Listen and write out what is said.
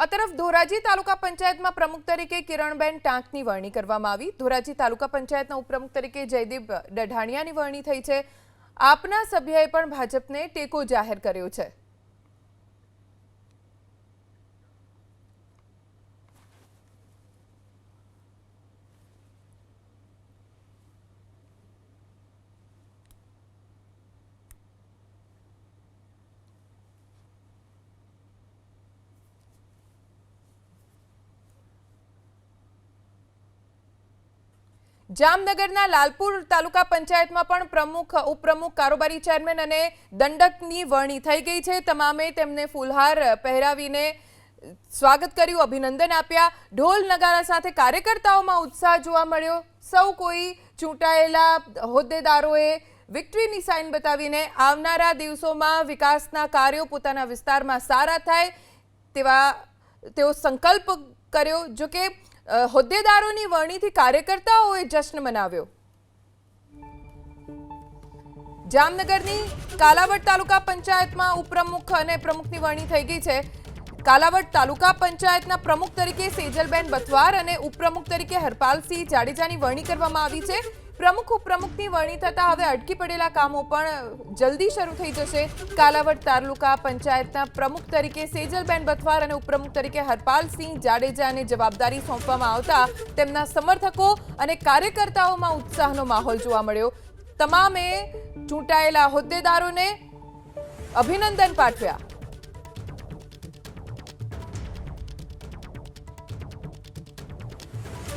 આ તરફ ધોરાજી તાલુકા પંચાયતમાં પ્રમુખ તરીકે કિરણબેન ટાંકની વરણી કરવામાં આવી। ધોરાજી તાલુકા પંચાયતના ઉપપ્રમુખ તરીકે જયદીપ ડઢાણિયાની વરણી થઈ છે। આપના સભ્યએ પણ ભાજપને ટેકો જાહેર કર્યો છે। જામનગરના લાલપુર તાલુકા પંચાયતમાં પણ પ્રમુખ ઉપપ્રમુખ કારોબારી ચેરમેન અને દંડકની વરણી થઈ ગઈ છે। તમામે તેમને ફૂલહાર પહેરાવીને સ્વાગત કર્યું, અભિનંદન આપ્યા। ઢોલ નગારા સાથે કાર્યકર્તાઓમાં ઉત્સાહ જોવા મળ્યો। સૌ કોઈ ચૂંટાયેલા હોદ્દેદારોએ વિક્ટરીની સાઇન બતાવીને આવનારા દિવસોમાં વિકાસના કાર્યો પોતાના વિસ્તારમાં સારા થાય તેવા તેઓ સંકલ્પ કર્યો। જો કે હોદ્દેદારોની વરણીથી કાર્યકર્તાઓએ જશ્ન મનાવ્યો। જામનગરની કાલાવડ તાલુકા પંચાયતમાં ઉપપ્રમુખ અને પ્રમુખની વરણી થઈ ગઈ છે। કાલાવડ તાલુકા પંચાયતના પ્રમુખ તરીકે સેજલબેન બથવાર અને ઉપપ્રમુખ તરીકે હરપાલસિંહ જાડેજાની વરણી કરવામાં આવી છે। પ્રમુખ ઉપપ્રમુખની વરણી થતા હવે અટકી પડેલા કામો પણ જલ્દી શરૂ થઈ જશે। કાલાવડ તાલુકા પંચાયતના પ્રમુખ તરીકે સેજલબેન બથવાર અને ઉપપ્રમુખ તરીકે હરપાલસિંહ જાડેજાને જવાબદારી સોંપવામાં આવતા તેમના સમર્થકો અને કાર્યકર્તાઓમાં ઉત્સાહનો માહોલ જોવા મળ્યો। તમામે ચૂંટાયેલા હોદ્દેદારોને અભિનંદન પાઠવ્યા।